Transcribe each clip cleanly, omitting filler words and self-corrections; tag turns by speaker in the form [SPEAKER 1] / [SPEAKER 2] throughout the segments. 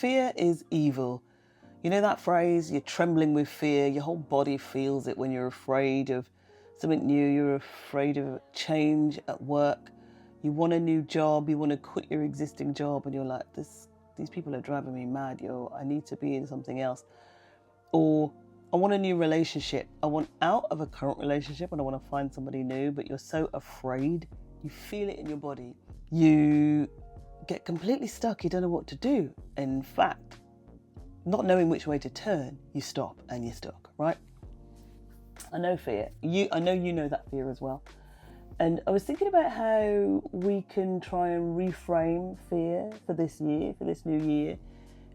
[SPEAKER 1] Fear is evil. You know that phrase, you're trembling with fear, your whole body feels it when you're afraid of something new, you're afraid of change at work, you want a new job, you want to quit your existing job, and you're like, these people are driving me mad, I need to be in something else. Or I want a new relationship, I want out of a current relationship and I want to find somebody new, but you're so afraid, you feel it in your body. You get completely stuck, you don't know what to do. In fact, not knowing which way to turn, you stop and you're stuck, right? I know fear. I know you know that fear as well. And I was thinking about how we can try and reframe fear for this year, for this new year,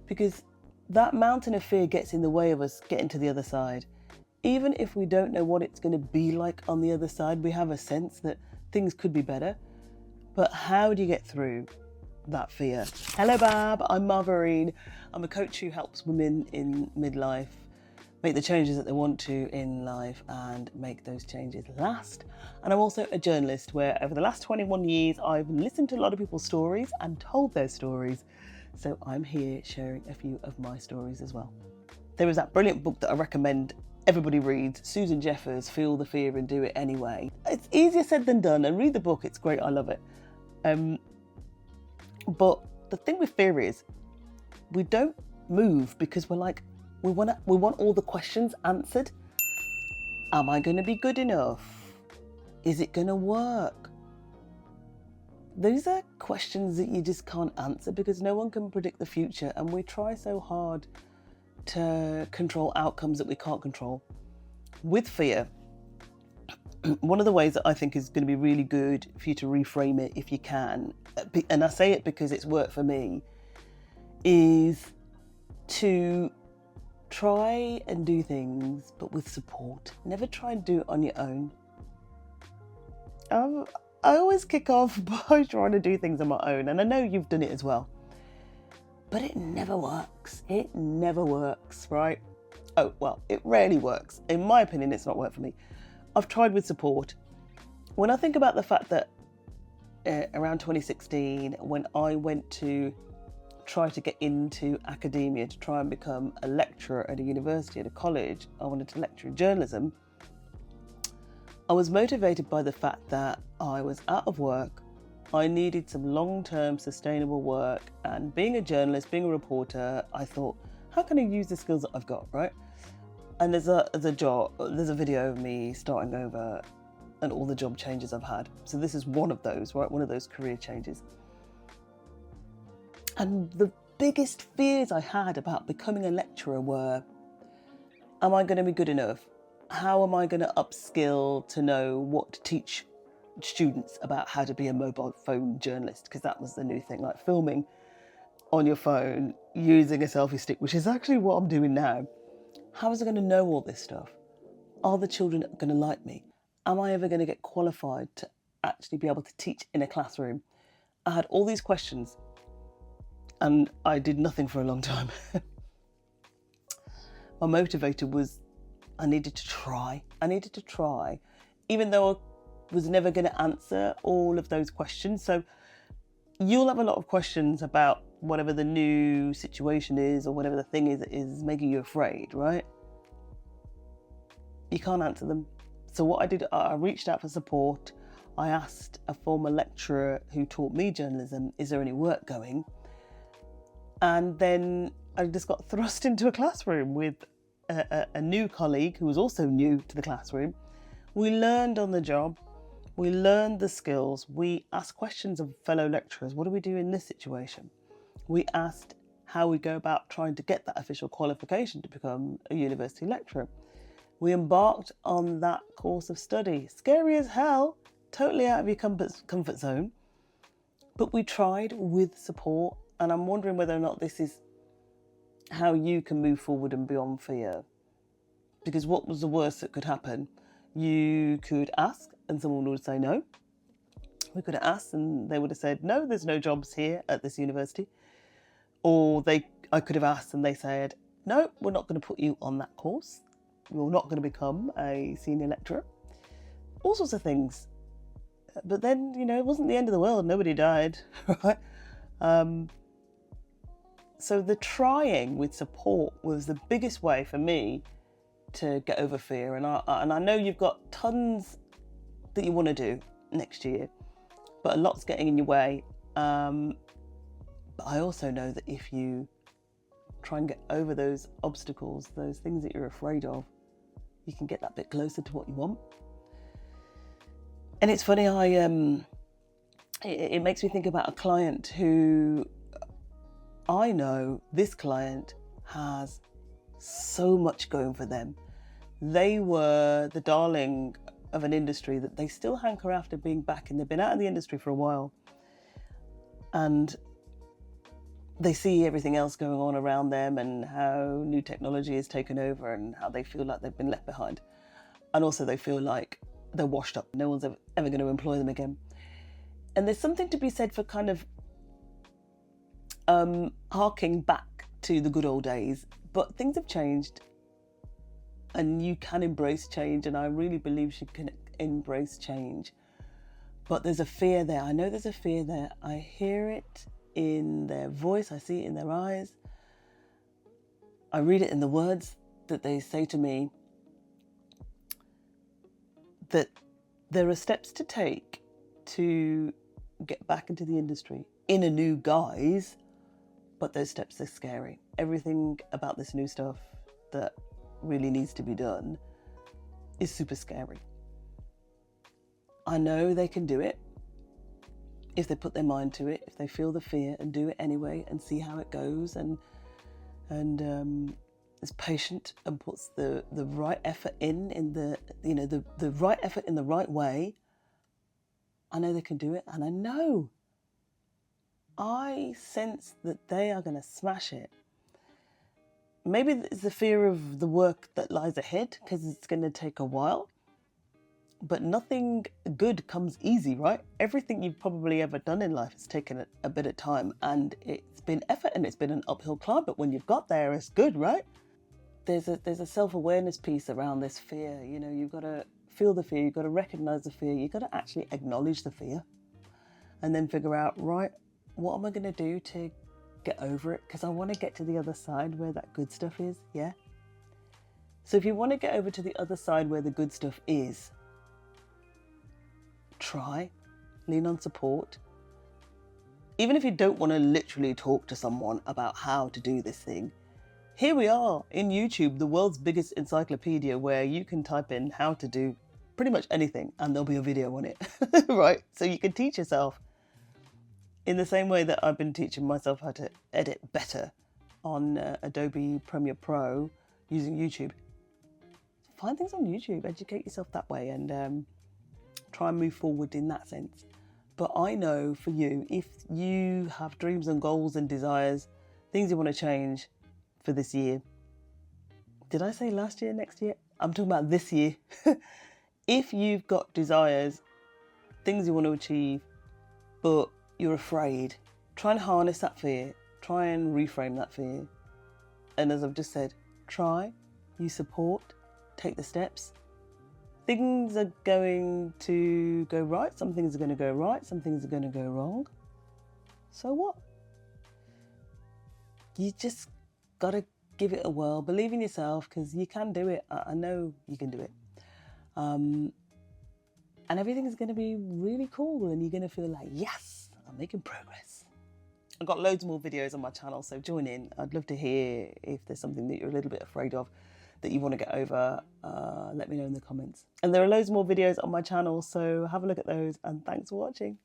[SPEAKER 1] because that mountain of fear gets in the way of us getting to the other side. Even if we don't know what it's going to be like on the other side, we have a sense that things could be better. But how do you get through that fear? Hello, Bab. I'm Marverine. I'm a coach who helps women in midlife make the changes that they want to in life and make those changes last. And I'm also a journalist where over the last 21 years, I've listened to a lot of people's stories and told their stories. So I'm here sharing a few of my stories as well. There was that brilliant book that I recommend everybody reads, Susan Jeffers' Feel the Fear and Do It Anyway. It's easier said than done, and read the book, it's great, I love it. But the thing with fear is we don't move because we're like, we want all the questions answered. Am I going to be good enough? Is it going to work? Those are questions that you just can't answer because no one can predict the future, and we try so hard to control outcomes that we can't control. With fear, one of the ways that I think is going to be really good for you to reframe it if you can, and I say it because it's worked for me, is to try and do things but with support. Never try and do it on your own. I always kick off by trying to do things on my own, and I know you've done it as well. But it never works. It never works, right? Oh, well, it rarely works. In my opinion, it's not worked for me. I've tried with support. When I think about the fact that around 2016, when I went to try to get into academia to try and become a lecturer at a university, at a college, I wanted to lecture in journalism. I was motivated by the fact that I was out of work. I needed some long-term sustainable work, and being a journalist, being a reporter, I thought, how can I use the skills that I've got, right? And there's a video of me starting over and all the job changes I've had. So this is one of those, right? One of those career changes. And the biggest fears I had about becoming a lecturer were, am I going to be good enough? How am I going to upskill to know what to teach students about how to be a mobile phone journalist? Because that was the new thing, like filming on your phone using a selfie stick, which is actually what I'm doing now. How was I going to know all this stuff? Are the children going to like me? Am I ever going to get qualified to actually be able to teach in a classroom? I had all these questions and I did nothing for a long time. My motivator was I needed to try. Even though I was never going to answer all of those questions. So you'll have a lot of questions about whatever the new situation is or whatever the thing is that is making you afraid, right? You can't answer them. So what I did, I reached out for support. I asked a former lecturer who taught me journalism, is there any work going? And then I just got thrust into a classroom with a new colleague who was also new to the classroom. We learned on the job. We learned the skills. We asked questions of fellow lecturers. What do we do in this situation? We asked how we go about trying to get that official qualification to become a university lecturer. We embarked on that course of study. Scary as hell, totally out of your comfort zone. But we tried with support, and I'm wondering whether or not this is how you can move forward and beyond fear. Because what was the worst that could happen? You could ask and someone would say no. We could have asked and they would have said, no, there's no jobs here at this university. Or I could have asked and they said, no, we're not going to put you on that course. You're not going to become a senior lecturer. All sorts of things. But then, it wasn't the end of the world. Nobody died, right? So the trying with support was the biggest way for me to get over fear. And I know you've got tons that you want to do next year, but a lot's getting in your way. But I also know that if you try and get over those obstacles, those things that you're afraid of, you can get that bit closer to what you want. And it's funny, it makes me think about a client who I know this client has so much going for them. They were the darling of an industry that they still hanker after being back, and they've been out of the industry for a while. And they see everything else going on around them and how new technology has taken over and how they feel like they've been left behind. And also they feel like they're washed up. No one's ever going to employ them again. And there's something to be said for kind of harking back to the good old days. But things have changed and you can embrace change. And I really believe she can embrace change. But there's a fear there. I know there's a fear there. I hear it in their voice. I see it in their eyes. I read it in the words that they say to me, that there are steps to take to get back into the industry in a new guise, but those steps are scary. Everything about this new stuff that really needs to be done is super scary. I know they can do it if they put their mind to it, if they feel the fear and do it anyway and see how it goes, and is patient and puts the right effort in the right effort in the right way. I know they can do it, and I sense that they are going to smash it. Maybe it's the fear of the work that lies ahead, because it's going to take a while. But nothing good comes easy, right? Everything you've probably ever done in life has taken a bit of time, and it's been effort and it's been an uphill climb. But when you've got there, it's good, right? There's a self-awareness piece around this fear. You know, you've got to feel the fear, you've got to recognize the fear, you've got to actually acknowledge the fear, and then figure out, right, what am I going to do to get over it? Because I want to get to the other side where that good stuff is, yeah? So if you want to get over to the other side where the good stuff is, try, lean on support. Even if you don't want to literally talk to someone about how to do this thing, here we are in YouTube, the world's biggest encyclopedia, where you can type in how to do pretty much anything and there'll be a video on it, right? So you can teach yourself in the same way that I've been teaching myself how to edit better on Adobe Premiere Pro using YouTube. Find things on YouTube, educate yourself that way, and try and move forward in that sense. But I know for you, if you have dreams and goals and desires, things you want to change for this year. Did I say last year, next year? I'm talking about this year. If you've got desires, things you want to achieve, but you're afraid, try and harness that fear. Try and reframe that fear. And as I've just said, try, use support, take the steps. Things are going to go right, some things are going to go right, some things are going to go wrong. So what? You just got to give it a whirl. Believe in yourself, because you can do it. I know you can do it. And everything is going to be really cool, and you're going to feel like, yes, I'm making progress. I've got loads more videos on my channel, so join in. I'd love to hear if there's something that you're a little bit afraid of that you want to get over. Let me know in the comments. And there are loads more videos on my channel, so have a look at those, and thanks for watching.